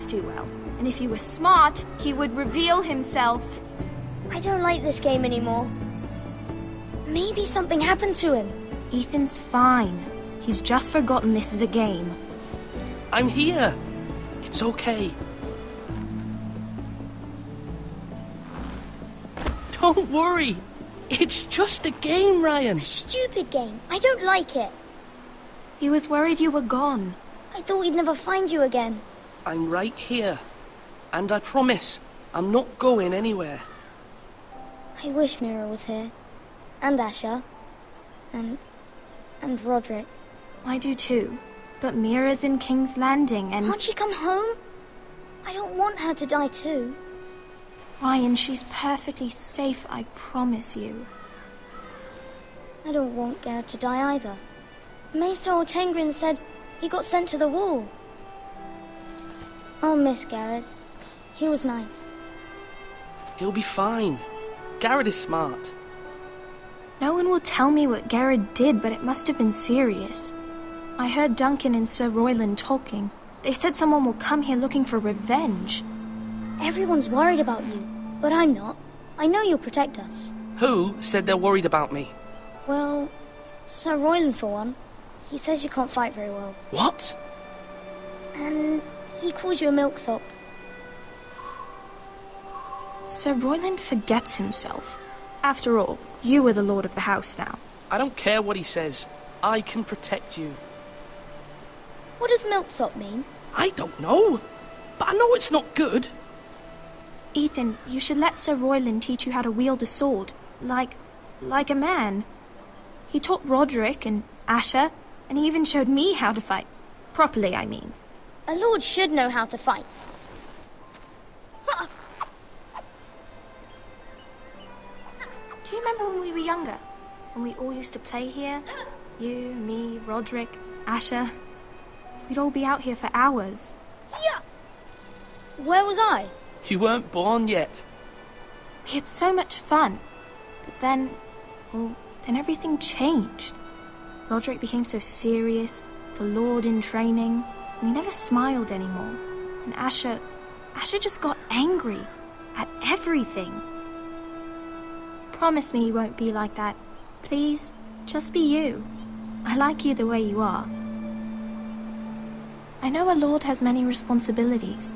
too well. And if he were smart, he would reveal himself. I don't like this game anymore. Maybe something happened to him. Ethan's fine. He's just forgotten this is a game. I'm here. It's okay. Don't worry. It's just a game, Ryan. A stupid game. I don't like it. He was worried you were gone. I thought we'd never find you again. I'm right here. And I promise, I'm not going anywhere. I wish Mira was here. And Asher. And Roderick. I do too. But Mira's in King's Landing and... Can't she come home? I don't want her to die too. Ryan, she's perfectly safe, I promise you. I don't want Garrett to die either. Maester Ortengrin said he got sent to the wall. I'll miss Garrett. He was nice. He'll be fine. Garrett is smart. No one will tell me what Garrett did, but it must have been serious. I heard Duncan and Sir Royland talking. They said someone will come here looking for revenge. Everyone's worried about you, but I'm not. I know you'll protect us. Who said they're worried about me? Well, Sir Royland for one. He says you can't fight very well. What? And he calls you a milksop. Sir Royland forgets himself. After all, you are the lord of the house now. I don't care what he says. I can protect you. What does milksop mean? I don't know. But I know it's not good. Ethan, you should let Sir Royland teach you how to wield a sword. Like a man. He taught Roderick and Asher, and he even showed me how to fight. Properly, I mean. A lord should know how to fight. Do you remember when we were younger? When we all used to play here? You, me, Roderick, Asher. We'd all be out here for hours. Yeah. Where was I? You weren't born yet. We had so much fun. But then everything changed. Roderick became so serious, the lord in training. We never smiled anymore. And Asher just got angry at everything. Promise me you won't be like that. Please, just be you. I like you the way you are. I know a lord has many responsibilities,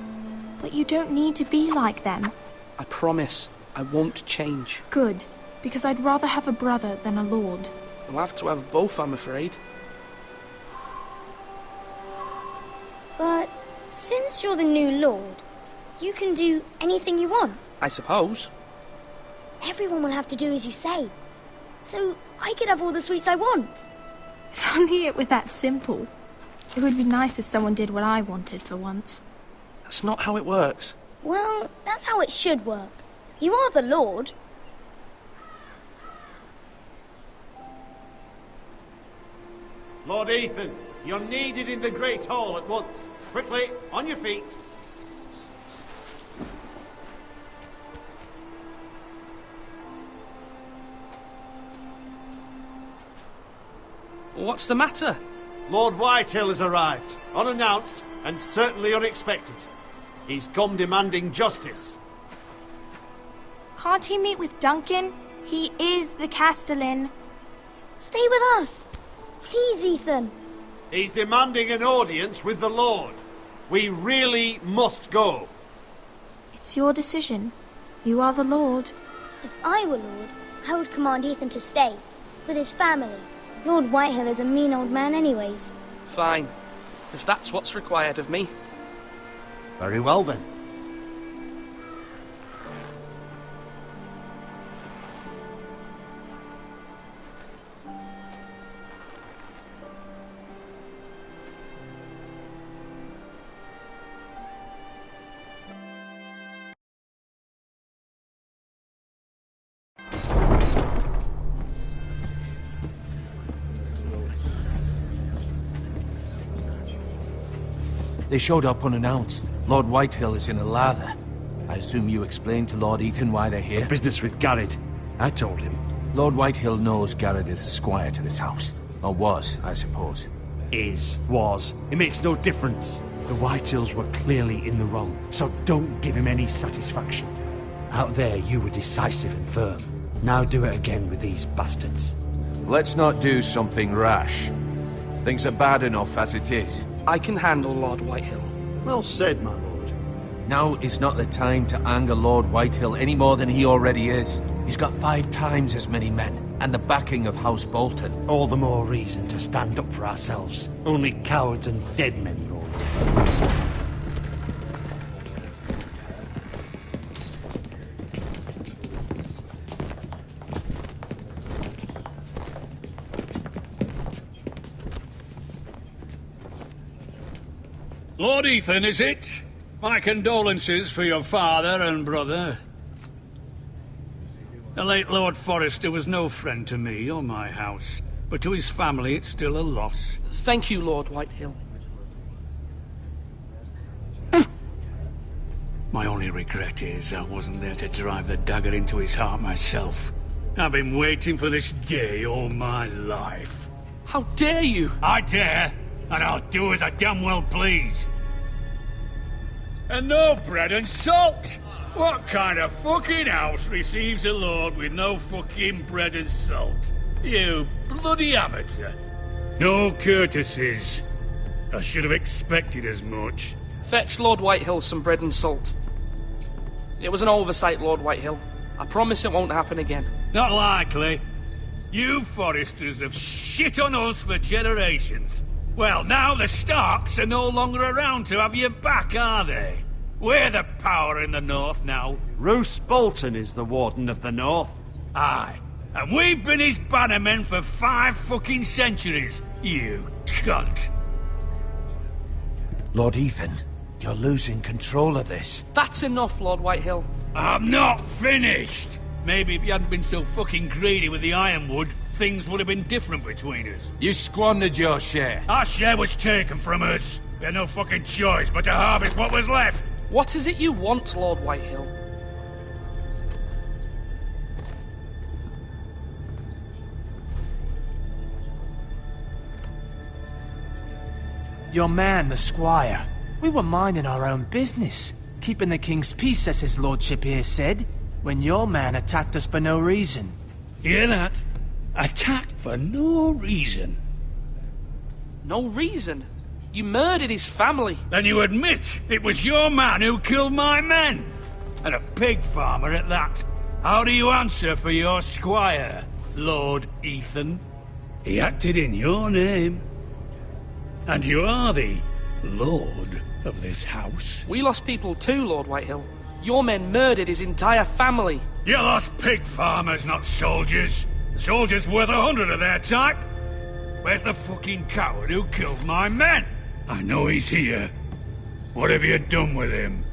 but you don't need to be like them. I promise I won't change. Good, because I'd rather have a brother than a lord. I'll have to have both, I'm afraid. But since you're the new lord, you can do anything you want. I suppose. Everyone will have to do as you say. So I could have all the sweets I want. If only it were that simple. It would be nice if someone did what I wanted for once. That's not how it works. Well, that's how it should work. You are the lord. Lord Ethan, you're needed in the Great Hall at once. Quickly, on your feet. What's the matter? Lord Whitehill has arrived, unannounced and certainly unexpected. He's come demanding justice. Can't he meet with Duncan? He is the Castellan. Stay with us. Please, Ethan. He's demanding an audience with the Lord. We really must go. It's your decision. You are the lord. If I were lord, I would command Ethan to stay, with his family. Lord Whitehill is a mean old man anyways. Fine. If that's what's required of me. Very well then. They showed up unannounced. Lord Whitehill is in a lather. I assume you explained to Lord Ethan why they're here? Business with Garrett. I told him. Lord Whitehill knows Garrett is a squire to this house. Or was, I suppose. Was. It makes no difference. The Whitehills were clearly in the wrong, so don't give him any satisfaction. Out there, you were decisive and firm. Now do it again with these bastards. Let's not do something rash. Things are bad enough as it is. I can handle Lord Whitehill. Well said, my lord. Now is not the time to anger Lord Whitehill any more than he already is. He's got 5 times as many men, and the backing of House Bolton. All the more reason to stand up for ourselves. Only cowards and dead men roll over. Lord Ethan, is it? My condolences for your father and brother. The late Lord Forrester was no friend to me or my house, but to his family it's still a loss. Thank you, Lord Whitehill. My only regret is I wasn't there to drive the dagger into his heart myself. I've been waiting for this day all my life. How dare you! I dare, and I'll do as I damn well please. And no bread and salt! What kind of fucking house receives a lord with no fucking bread and salt? You bloody amateur. No courtesies. I should have expected as much. Fetch Lord Whitehill some bread and salt. It was an oversight, Lord Whitehill. I promise it won't happen again. Not likely. You Forresters have shit on us for generations. Well, now the Starks are no longer around to have your back, are they? We're the power in the north now. Roose Bolton is the Warden of the North. Aye. And we've been his bannermen for 5 fucking centuries, you cunt. Lord Ethan, you're losing control of this. That's enough, Lord Whitehill. I'm not finished. Maybe if you hadn't been so fucking greedy with the ironwood, things would have been different between us. You squandered your share. Our share was taken from us. We had no fucking choice but to harvest what was left. What is it you want, Lord Whitehill? Your man, the squire. We were minding our own business, keeping the king's peace, as his lordship here said, when your man attacked us for no reason. Hear that? Attacked for no reason. No reason? You murdered his family. Then you admit it was your man who killed my men. And a pig farmer at that. How do you answer for your squire, Lord Ethan? He acted in your name. And you are the lord of this house. We lost people too, Lord Whitehill. Your men murdered his entire family. You lost pig farmers, not soldiers. Soldiers worth 100 of their type. Where's the fucking coward who killed my men? I know he's here. What have you done with him?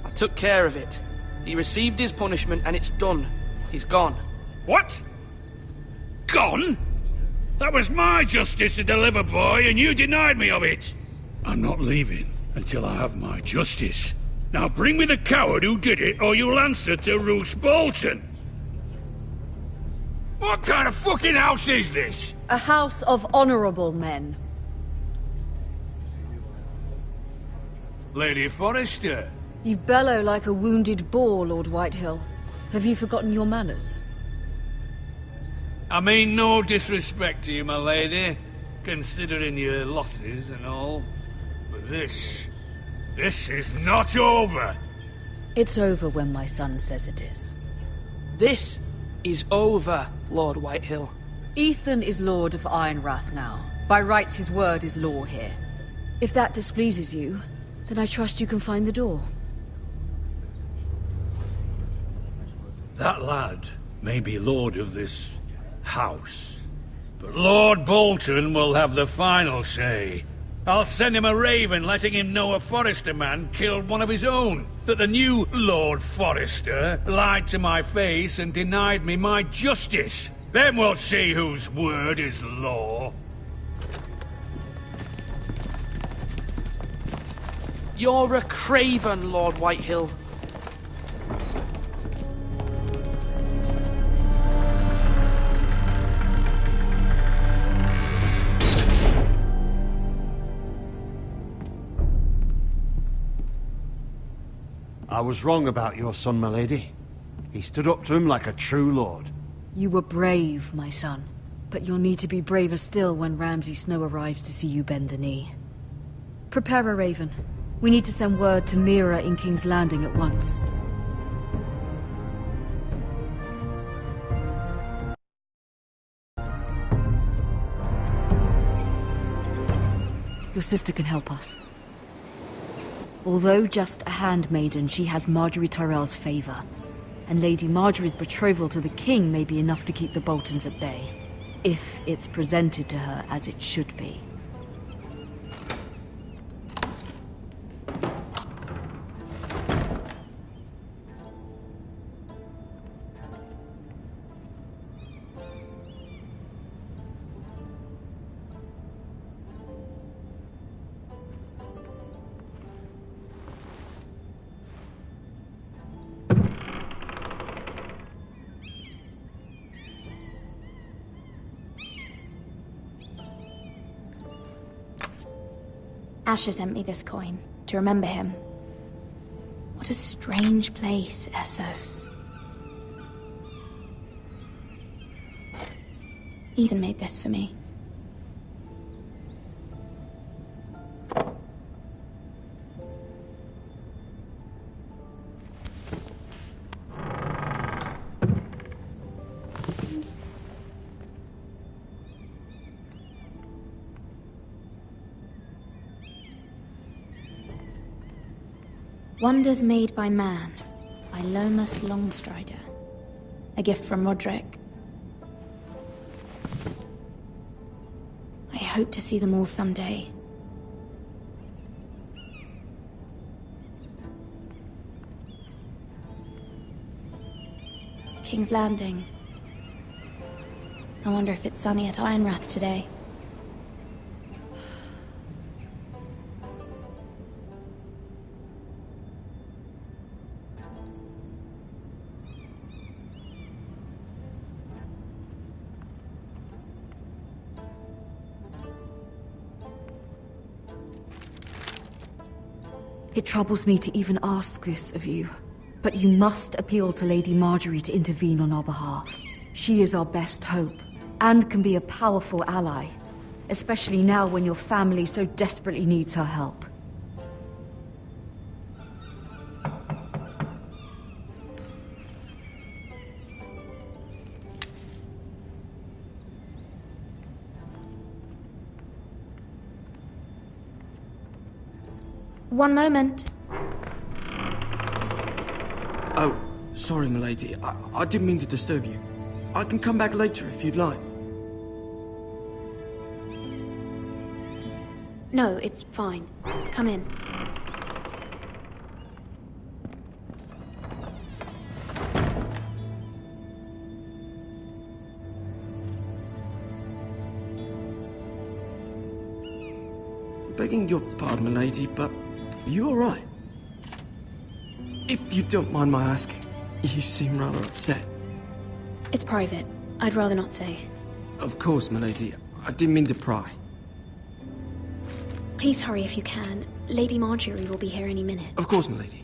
I took care of it. He received his punishment and it's done. He's gone. What? Gone? That was my justice to deliver, boy, and you denied me of it. I'm not leaving until I have my justice. Now bring me the coward who did it, or you'll answer to Roose Bolton. What kind of fucking house is this? A house of honorable men. Lady Forrester. You bellow like a wounded boar, Lord Whitehill. Have you forgotten your manners? I mean no disrespect to you, my lady, considering your losses and all. But this is not over. It's over when my son says it is. This is over, Lord Whitehill. Ethan is Lord of Ironrath now. By rights, his word is law here. If that displeases you, then I trust you can find the door. That lad may be lord of this house, but Lord Bolton will have the final say. I'll send him a raven letting him know a Forrester man killed one of his own, that the new Lord Forrester lied to my face and denied me my justice. Then we'll see whose word is law. You're a craven, Lord Whitehill. I was wrong about your son, my lady. He stood up to him like a true lord. You were brave, my son. But you'll need to be braver still when Ramsay Snow arrives to see you bend the knee. Prepare a raven. We need to send word to Mira in King's Landing at once. Your sister can help us. Although just a handmaiden, she has Marjorie Tyrell's favor. And Lady Marjorie's betrothal to the king may be enough to keep the Boltons at bay. If it's presented to her as it should be. Asher sent me this coin, to remember him. What a strange place, Essos. Ethan made this for me. Wonders Made by Man, by Lomas Longstrider. A gift from Roderick. I hope to see them all someday. King's Landing. I wonder if it's sunny at Ironrath today. It troubles me to even ask this of you, but you must appeal to Lady Marjorie to intervene on our behalf. She is our best hope, and can be a powerful ally, especially now when your family so desperately needs her help. One moment. Oh, sorry, milady. I didn't mean to disturb you. I can come back later if you'd like. No, it's fine. Come in. Begging your pardon, milady, but you all right? If you don't mind my asking, you seem rather upset. It's private. I'd rather not say. Of course, milady. I didn't mean to pry. Please hurry if you can. Lady Marjorie will be here any minute. Of course, milady.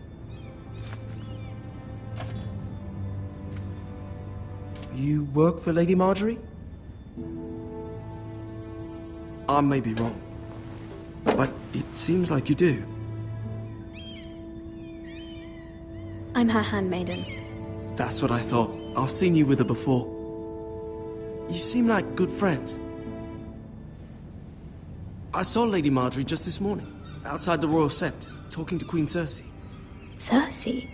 You work for Lady Marjorie? I may be wrong, but it seems like you do. I'm her handmaiden. That's what I thought. I've seen you with her before. You seem like good friends. I saw Lady Marjorie just this morning, outside the Royal Sept, talking to Queen Cersei. Cersei?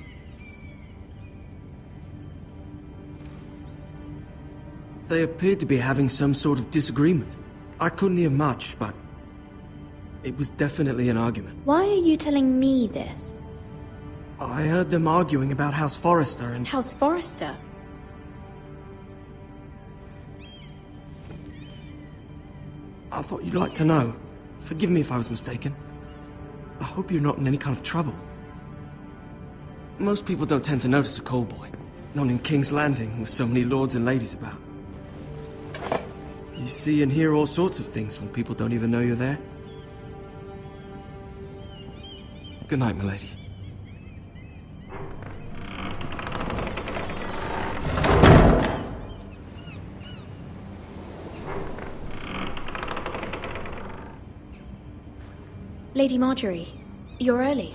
They appeared to be having some sort of disagreement. I couldn't hear much, but it was definitely an argument. Why are you telling me this? I heard them arguing about House Forrester and... House Forrester? I thought you'd like to know. Forgive me if I was mistaken. I hope you're not in any kind of trouble. Most people don't tend to notice a callboy. Not in King's Landing, with so many lords and ladies about. You see and hear all sorts of things when people don't even know you're there. Good night, milady. Lady Marjorie, you're early.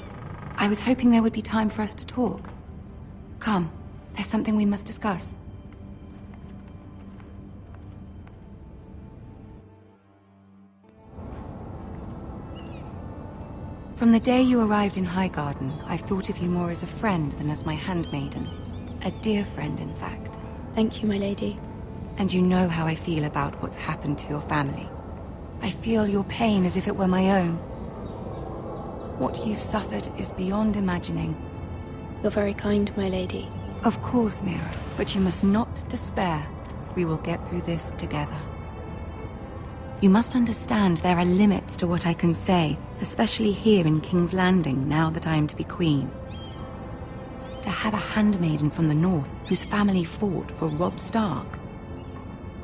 I was hoping there would be time for us to talk. Come, there's something we must discuss. From the day you arrived in Highgarden, I've thought of you more as a friend than as my handmaiden. A dear friend, in fact. Thank you, my lady. And you know how I feel about what's happened to your family. I feel your pain as if it were my own. What you've suffered is beyond imagining. You're very kind, my lady. Of course, Mira, but you must not despair. We will get through this together. You must understand there are limits to what I can say, especially here in King's Landing, now that I am to be queen. To have a handmaiden from the north whose family fought for Robb Stark.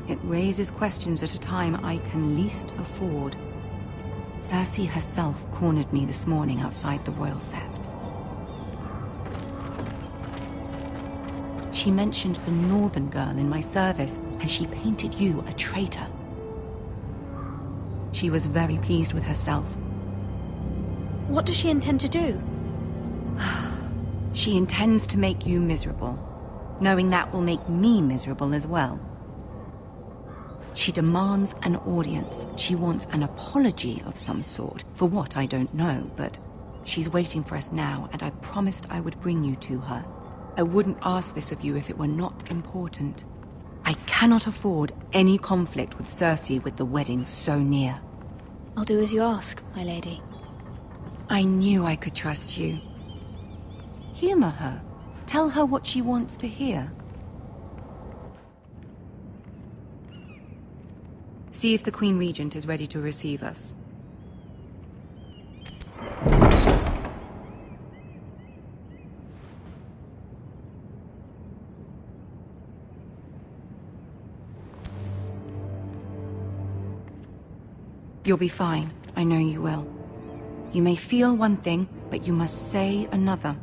It raises questions at a time I can least afford. Cersei herself cornered me this morning outside the Royal Sept. She mentioned the northern girl in my service, and she painted you a traitor. She was very pleased with herself. What does she intend to do? She intends to make you miserable, knowing that will make me miserable as well. She demands an audience. She wants an apology of some sort, for what I don't know, but she's waiting for us now, and I promised I would bring you to her. I wouldn't ask this of you if it were not important. I cannot afford any conflict with Cersei with the wedding so near. I'll do as you ask, my lady. I knew I could trust you. Humor her. Tell her what she wants to hear. See if the Queen Regent is ready to receive us. You'll be fine. I know you will. You may feel one thing, but you must say another.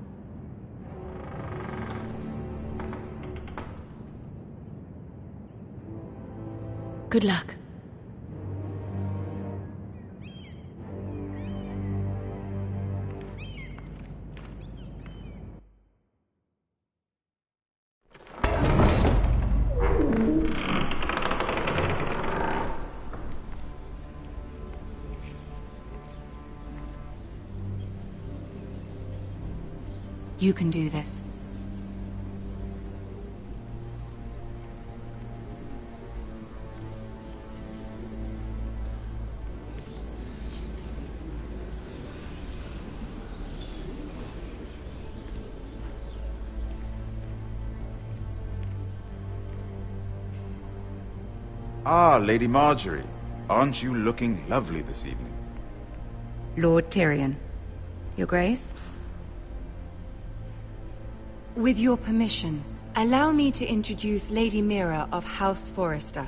Good luck. You can do this. Ah, Lady Marjorie. Aren't you looking lovely this evening? Lord Tyrion. Your Grace? With your permission, allow me to introduce Lady Mira of House Forrester.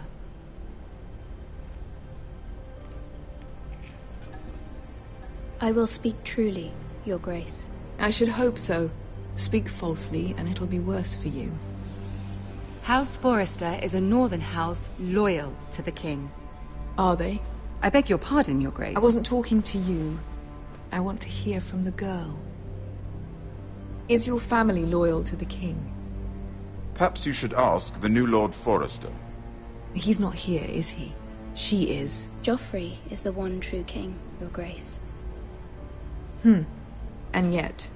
I will speak truly, Your Grace. I should hope so. Speak falsely, and it'll be worse for you. House Forrester is a northern house loyal to the king. Are they? I beg your pardon, Your Grace. I wasn't talking to you. I want to hear from the girl. Is your family loyal to the king? Perhaps you should ask the new Lord Forrester. He's not here, is he? She is. Joffrey is the one true king, Your Grace. And yet,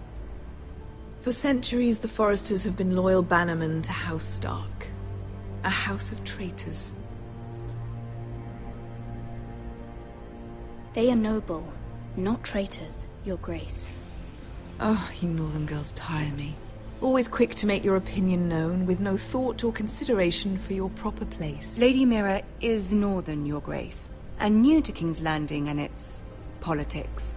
for centuries the Forresters have been loyal bannermen to House Stark. A house of traitors. They are noble, not traitors, Your Grace. Oh, you northern girls tire me. Always quick to make your opinion known, with no thought or consideration for your proper place. Lady Mira is northern, Your Grace, and new to King's Landing and its politics.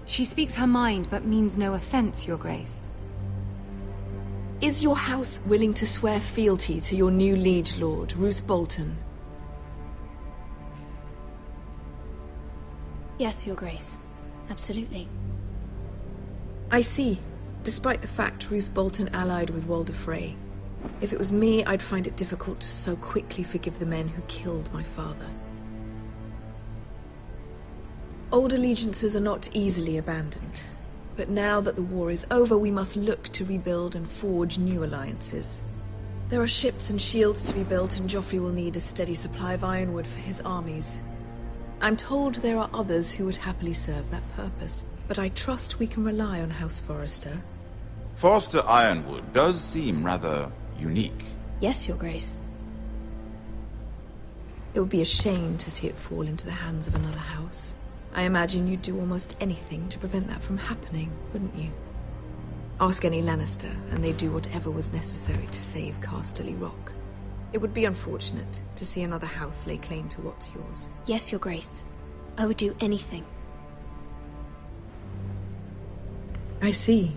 She speaks her mind, but means no offense, Your Grace. Is your house willing to swear fealty to your new liege lord, Roose Bolton? Yes, Your Grace. Absolutely. I see. Despite the fact Roose Bolton allied with Walder Frey. If it was me, I'd find it difficult to so quickly forgive the men who killed my father. Old allegiances are not easily abandoned. But now that the war is over, we must look to rebuild and forge new alliances. There are ships and shields to be built, and Joffrey will need a steady supply of ironwood for his armies. I'm told there are others who would happily serve that purpose, but I trust we can rely on House Forrester. Forrester Ironwood does seem rather unique. Yes, Your Grace. It would be a shame to see it fall into the hands of another house. I imagine you'd do almost anything to prevent that from happening, wouldn't you? Ask any Lannister, and they'd do whatever was necessary to save Casterly Rock. It would be unfortunate to see another house lay claim to what's yours. Yes, Your Grace. I would do anything. I see.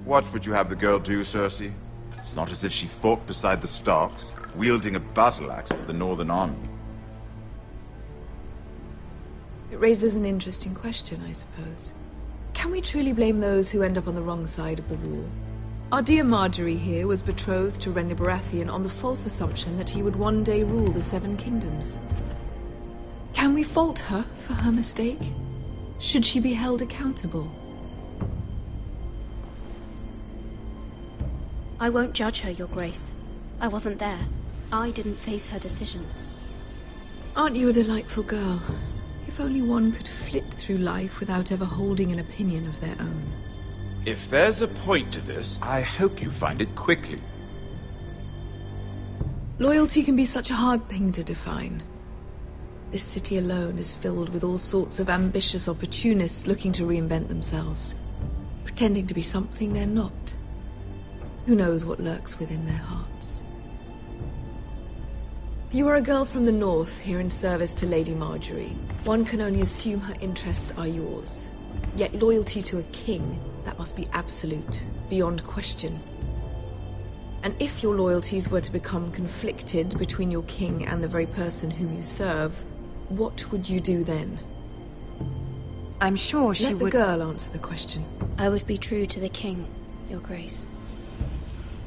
What would you have the girl do, Cersei? It's not as if she fought beside the Starks, wielding a battle axe for the Northern Army. It raises an interesting question, I suppose. Can we truly blame those who end up on the wrong side of the war? Our dear Marjorie here was betrothed to Renly Baratheon on the false assumption that he would one day rule the Seven Kingdoms. Can we fault her for her mistake? Should she be held accountable? I won't judge her, Your Grace. I wasn't there. I didn't face her decisions. Aren't you a delightful girl? If only one could flit through life without ever holding an opinion of their own. If there's a point to this, I hope you find it quickly. Loyalty can be such a hard thing to define. This city alone is filled with all sorts of ambitious opportunists looking to reinvent themselves, pretending to be something they're not. Who knows what lurks within their hearts? You are a girl from the north, here in service to Lady Marjorie. One can only assume her interests are yours. Yet loyalty to a king, that must be absolute, beyond question. And if your loyalties were to become conflicted between your king and the very person whom you serve, what would you do then? I'm sure she would... Let the girl answer the question. I would be true to the king, Your Grace.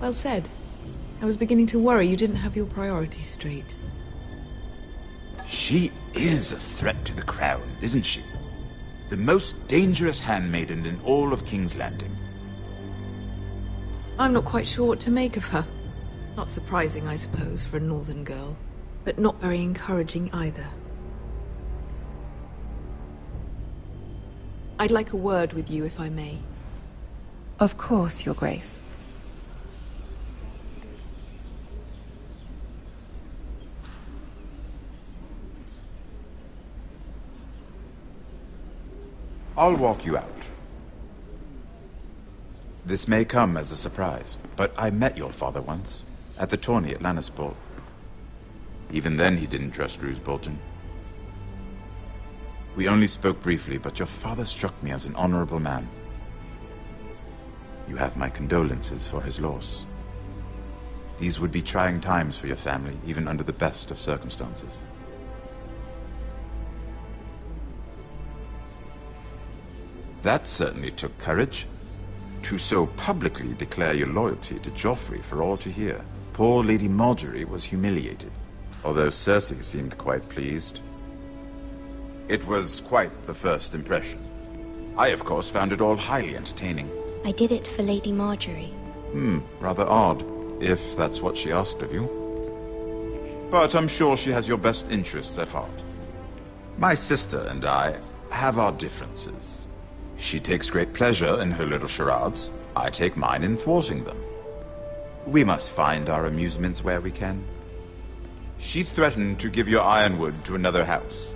Well said. I was beginning to worry you didn't have your priorities straight. She is a threat to the crown, isn't she? The most dangerous handmaiden in all of King's Landing. I'm not quite sure what to make of her. Not surprising, I suppose, for a northern girl, but not very encouraging either. I'd like a word with you, if I may. Of course, Your Grace. I'll walk you out. This may come as a surprise, but I met your father once, at the tourney at Lannisport. Even then he didn't trust Roose Bolton. We only spoke briefly, but your father struck me as an honorable man. You have my condolences for his loss. These would be trying times for your family, even under the best of circumstances. That certainly took courage. To so publicly declare your loyalty to Joffrey for all to hear. Poor Lady Marjorie was humiliated, although Cersei seemed quite pleased. It was quite the first impression. I, of course, found it all highly entertaining. I did it for Lady Marjorie. Rather odd, if that's what she asked of you. But I'm sure she has your best interests at heart. My sister and I have our differences. She takes great pleasure in her little charades. I take mine in thwarting them. We must find our amusements where we can. She threatened to give your ironwood to another house.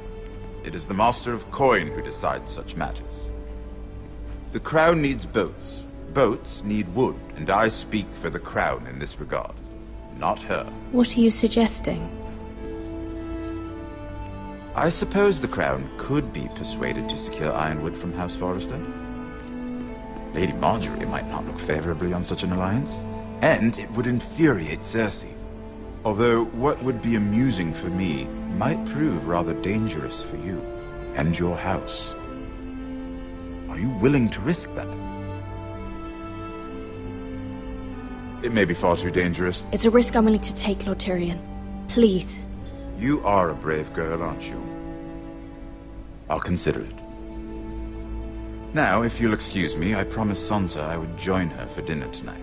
It is the Master of Coin who decides such matters. The crown needs boats. Boats need wood, and I speak for the crown in this regard, not her. What are you suggesting? I suppose the crown could be persuaded to secure ironwood from House Forrester. Lady Marjorie might not look favorably on such an alliance, and it would infuriate Cersei. Although what would be amusing for me might prove rather dangerous for you and your house. Are you willing to risk that? It may be far too dangerous. It's a risk I'm willing to take, Lord Tyrion. Please. You are a brave girl, aren't you? I'll consider it. Now, if you'll excuse me, I promised Sansa I would join her for dinner tonight.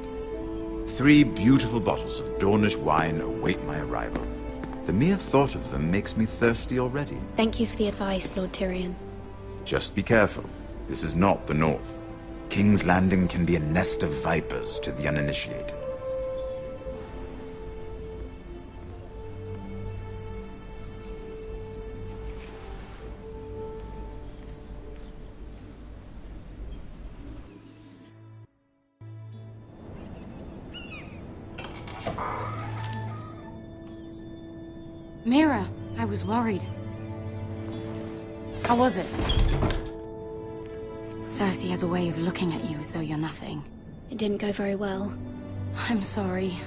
3 beautiful bottles of Dornish wine await my arrival. The mere thought of them makes me thirsty already. Thank you for the advice, Lord Tyrion. Just be careful. This is not the North. King's Landing can be a nest of vipers to the uninitiated. Mira, I was worried. How was it? Cersei has a way of looking at you as though you're nothing. It didn't go very well. I'm sorry.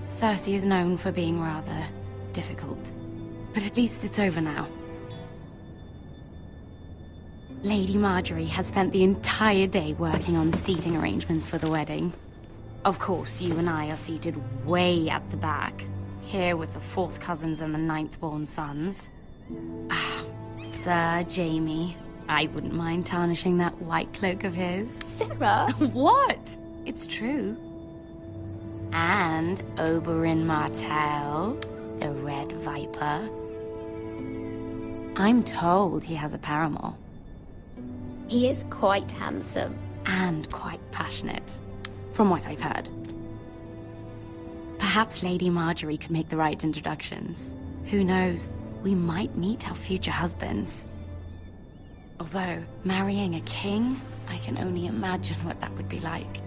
Cersei is known for being rather difficult. But at least it's over now. Lady Margaery has spent the entire day working on seating arrangements for the wedding. Of course, you and I are seated way at the back. Here with the 4th cousins and the 9th-born sons. Ah, Sir Jaime. I wouldn't mind tarnishing that white cloak of his. Sarah! What? It's true. And Oberyn Martell, the Red Viper. I'm told he has a paramour. He is quite handsome. And quite passionate, from what I've heard. Perhaps Lady Margaery could make the right introductions. Who knows? We might meet our future husbands. Although, marrying a king, I can only imagine what that would be like.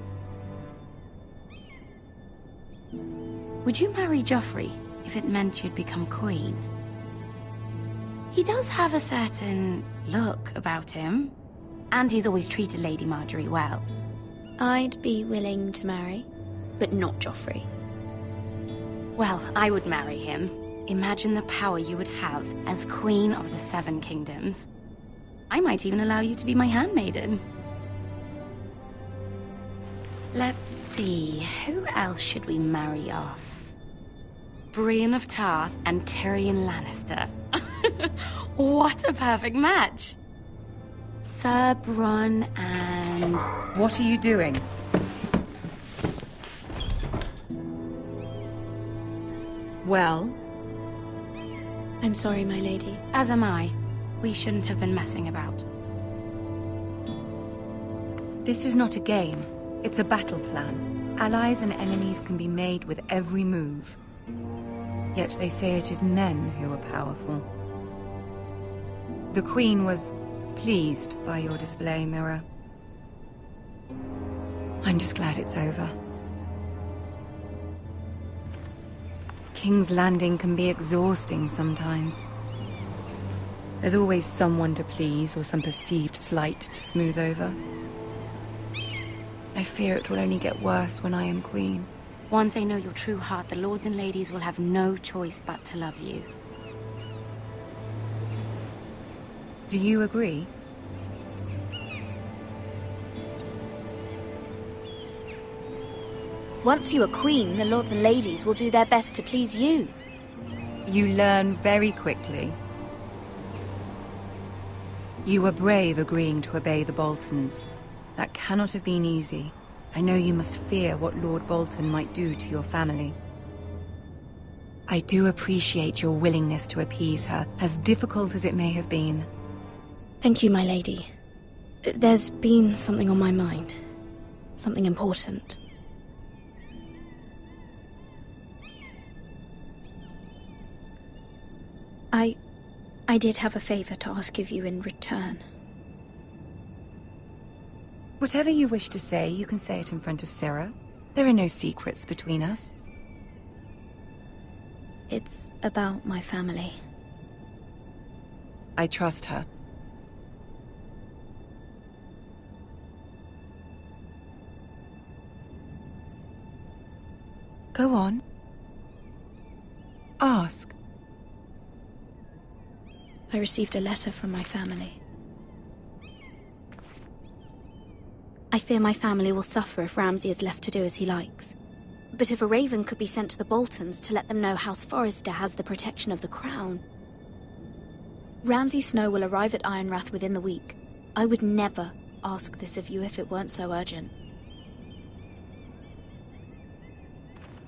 Would you marry Joffrey if it meant you'd become queen? He does have a certain look about him, and he's always treated Lady Margaery well. I'd be willing to marry, but not Joffrey. Well, I would marry him. Imagine the power you would have as Queen of the 7 Kingdoms. I might even allow you to be my handmaiden. Let's see, who else should we marry off? Brienne of Tarth and Tyrion Lannister. What a perfect match! Sir Bronn and... What are you doing? Well? I'm sorry, my lady. As am I. We shouldn't have been messing about. This is not a game. It's a battle plan. Allies and enemies can be made with every move. Yet they say it is men who are powerful. The Queen was pleased by your display, Mira. I'm just glad it's over. King's Landing can be exhausting sometimes. There's always someone to please or some perceived slight to smooth over. I fear it will only get worse when I am queen. Once they know your true heart, the lords and ladies will have no choice but to love you. Do you agree? Once you are queen, the lords and ladies will do their best to please you. You learn very quickly. You were brave agreeing to obey the Boltons. That cannot have been easy. I know you must fear what Lord Bolton might do to your family. I do appreciate your willingness to appease her, as difficult as it may have been. Thank you, my lady. There's been something on my mind. Something important. I did have a favor to ask of you in return. Whatever you wish to say, you can say it in front of Sarah. There are no secrets between us. It's about my family. I trust her. Go on. Ask. I received a letter from my family. I fear my family will suffer if Ramsay is left to do as he likes. But if a raven could be sent to the Boltons to let them know House Forrester has the protection of the crown... Ramsay Snow will arrive at Ironrath within the week. I would never ask this of you if it weren't so urgent.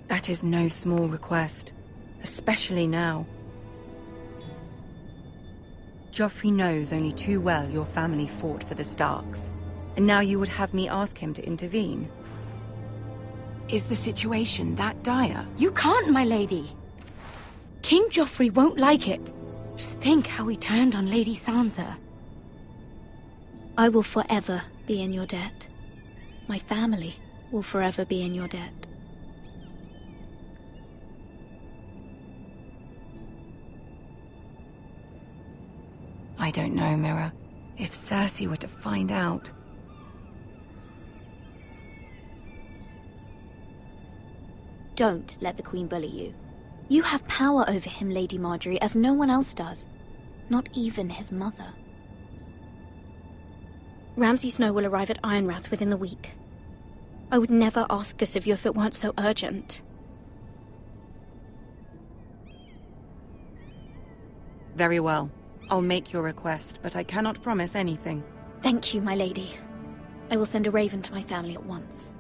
That is no small request, especially now. Joffrey knows only too well your family fought for the Starks, and now you would have me ask him to intervene. Is the situation that dire? You can't, my lady! King Joffrey won't like it. Just think how he turned on Lady Sansa. I will forever be in your debt. My family will forever be in your debt. I don't know, Mira. If Cersei were to find out... Don't let the Queen bully you. You have power over him, Lady Marjorie, as no one else does. Not even his mother. Ramsay Snow will arrive at Ironrath within the week. I would never ask this of you if it weren't so urgent. Very well. I'll make your request, but I cannot promise anything. Thank you, my lady. I will send a raven to my family at once.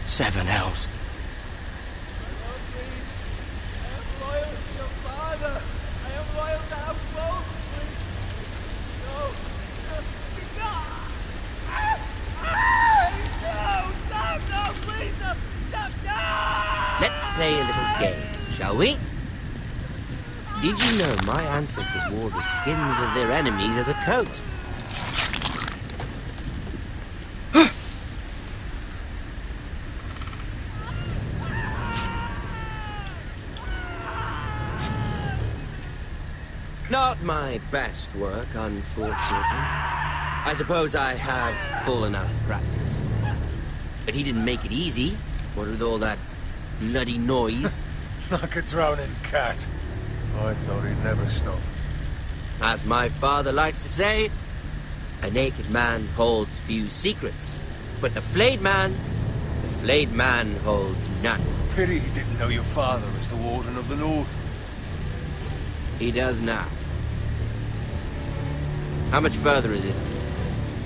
Seven hells. Let's play a little game, shall we? Did you know my ancestors wore the skins of their enemies as a coat? Not my best work, unfortunately. I suppose I have fallen out of practice. But he didn't make it easy, what with all that bloody noise. Like a drowning cat. I thought he'd never stop. As my father likes to say, a naked man holds few secrets. But the flayed man holds none. Pity he didn't know your father was the Warden of the North. He does now. How much further is it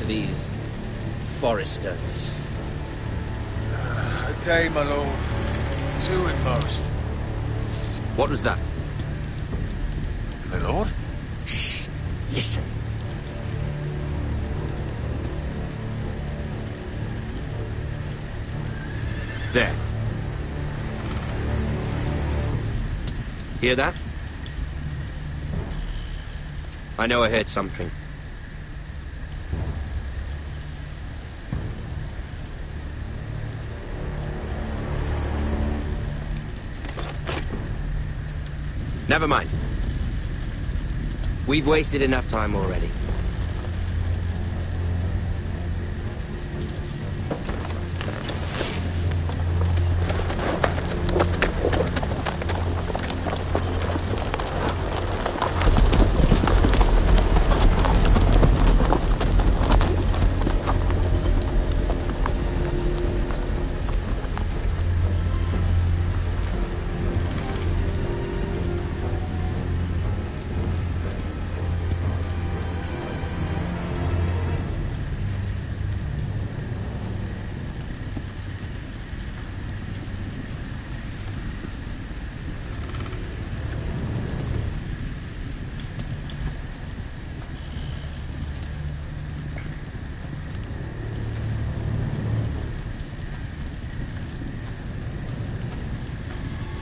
to these foresters? A day, my lord. 2 at most. What was that? My lord? Shh! Listen. There. Hear that? I know I heard something. Never mind. We've wasted enough time already.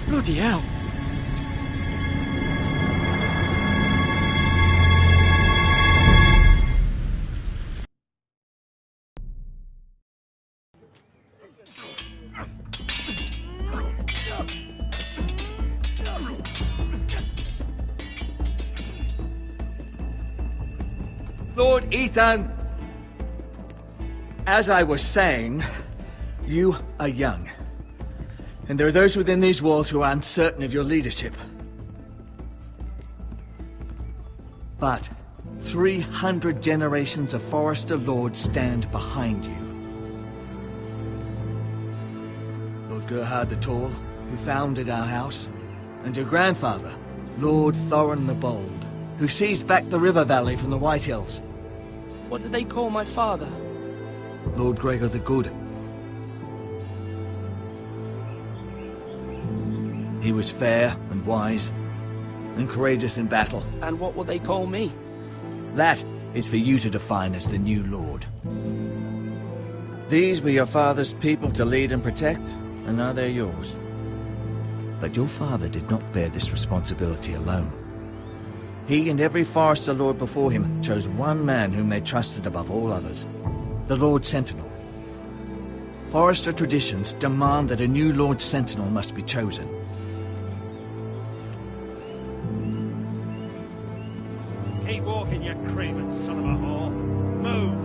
Bloody hell. Lord Ethan, as I was saying, you are young. And there are those within these walls who are uncertain of your leadership. But 300 generations of Forester Lords stand behind you. Lord Gerhard the Tall, who founded our house, and your grandfather, Lord Thorin the Bold, who seized back the river valley from the White Hills. What did they call my father? Lord Gregor the Good. He was fair and wise, and courageous in battle. And what will they call me? That is for you to define as the new Lord. These were your father's people to lead and protect, and now they're yours. But your father did not bear this responsibility alone. He and every Forester Lord before him chose one man whom they trusted above all others, the Lord Sentinel. Forester traditions demand that a new Lord Sentinel must be chosen. Keep walking, you craven son of a whore. Move!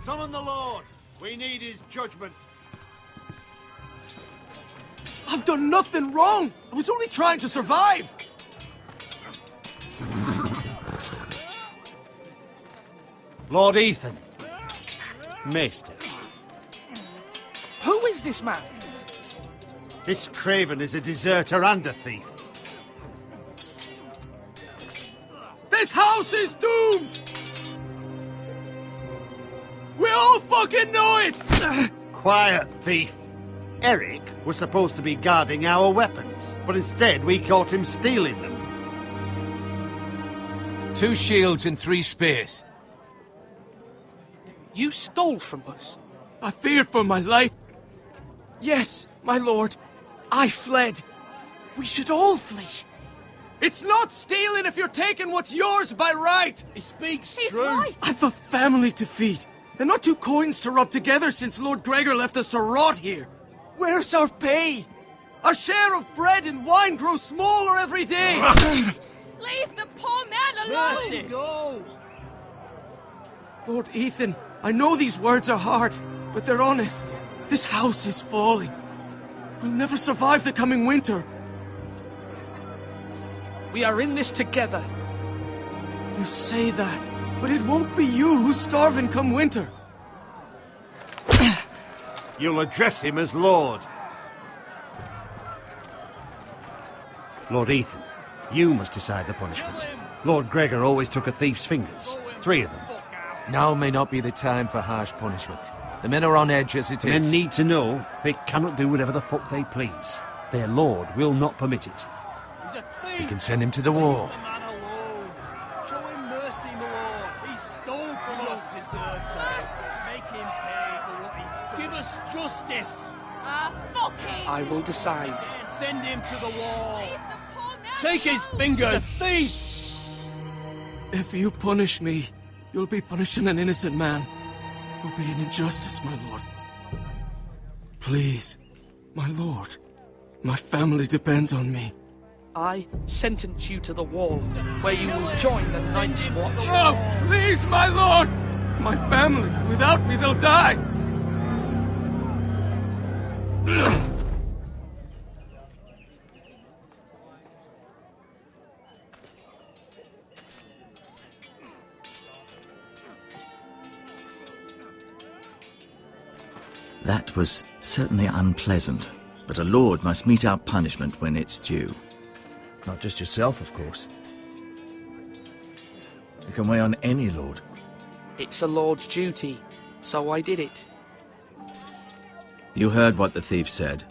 Summon the Lord! We need his judgment. I've done nothing wrong! I was only trying to survive! Lord Ethan. Maester. Who is this man? This craven is a deserter and a thief. This house is doomed! We all fucking know it! Quiet, thief. Eric was supposed to be guarding our weapons, but instead we caught him stealing them. 2 shields and 3 spears. You stole from us? I feared for my life. Yes, my lord. I fled. We should all flee. It's not stealing if you're taking what's yours by right. He speaks He's true. Right. I've a family to feed, and not 2 coins to rub together since Lord Gregor left us to rot here. Where's our pay? Our share of bread and wine grows smaller every day. Leave the poor man alone! Mercy, go! Lord Ethan, I know these words are hard, but they're honest. This house is falling. We'll never survive the coming winter. We are in this together. You say that, but it won't be you who's starving come winter. You'll address him as Lord. Lord Ethan, you must decide the punishment. Lord Gregor always took a thief's fingers. 3 of them. Now may not be the time for harsh punishment. The men are on edge as it is. Men need to know they cannot do whatever the fuck they please. Their lord will not permit it. We can send him to the wall. Show him mercy, my lord. He stole from us. Make him pay for what he stole. Give us justice. Fuck him! I will decide. Send him to the wall. Take his fingers. The thief. If you punish me, you'll be punishing an innocent man. It will be an injustice, my lord. Please, my lord. My family depends on me. I sentence you to the wall, where you will join the Night's Watch. No! Please, my lord! My family, without me, they'll die! That was certainly unpleasant, but a lord must mete out punishment when it's due. Not just yourself, of course. You can weigh on any lord. It's a lord's duty, so I did it. You heard what the thief said.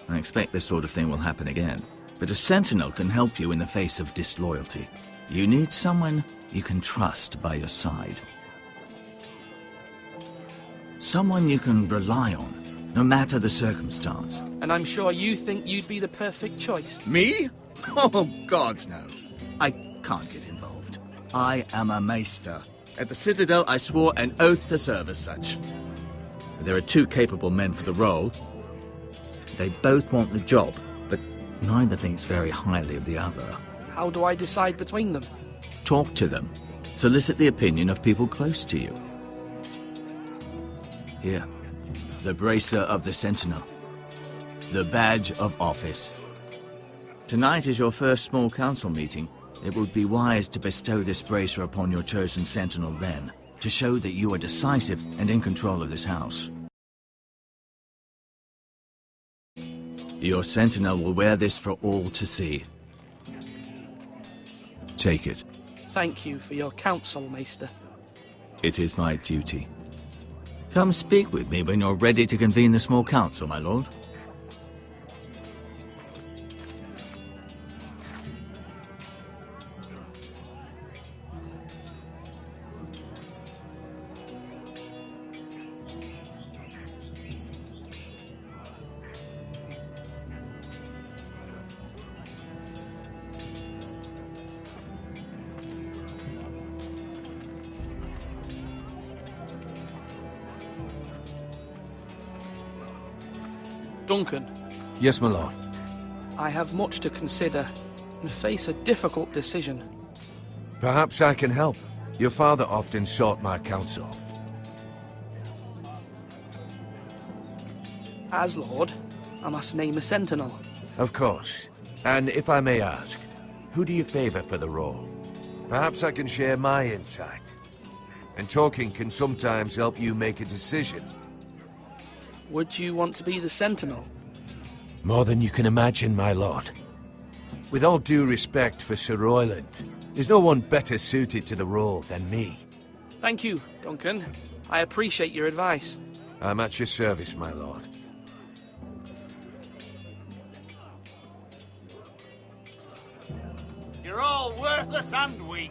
I expect this sort of thing will happen again. But a sentinel can help you in the face of disloyalty. You need someone you can trust by your side. Someone you can rely on, no matter the circumstance. And I'm sure you think you'd be the perfect choice. Me? Oh, gods no. I can't get involved. I am a maester. At the Citadel, I swore an oath to serve as such. There are 2 capable men for the role. They both want the job, but neither thinks very highly of the other. How do I decide between them? Talk to them. Solicit the opinion of people close to you. Here, the bracer of the Sentinel. The badge of office. Tonight is your first small council meeting. It would be wise to bestow this bracer upon your chosen Sentinel then, to show that you are decisive and in control of this house. Your Sentinel will wear this for all to see. Take it. Thank you for your counsel, Maester. It is my duty. Come speak with me when you're ready to convene the small council, my lord. Duncan. Yes, my lord. I have much to consider and face a difficult decision. Perhaps I can help. Your father often sought my counsel. As Lord, I must name a Sentinel. Of course. And if I may ask, who do you favor for the role? Perhaps I can share my insight. And talking can sometimes help you make a decision. Would you want to be the Sentinel? More than you can imagine, my lord. With all due respect for Sir Royland, there's no one better suited to the role than me. Thank you, Duncan. I appreciate your advice. I'm at your service, my lord. You're all worthless and weak.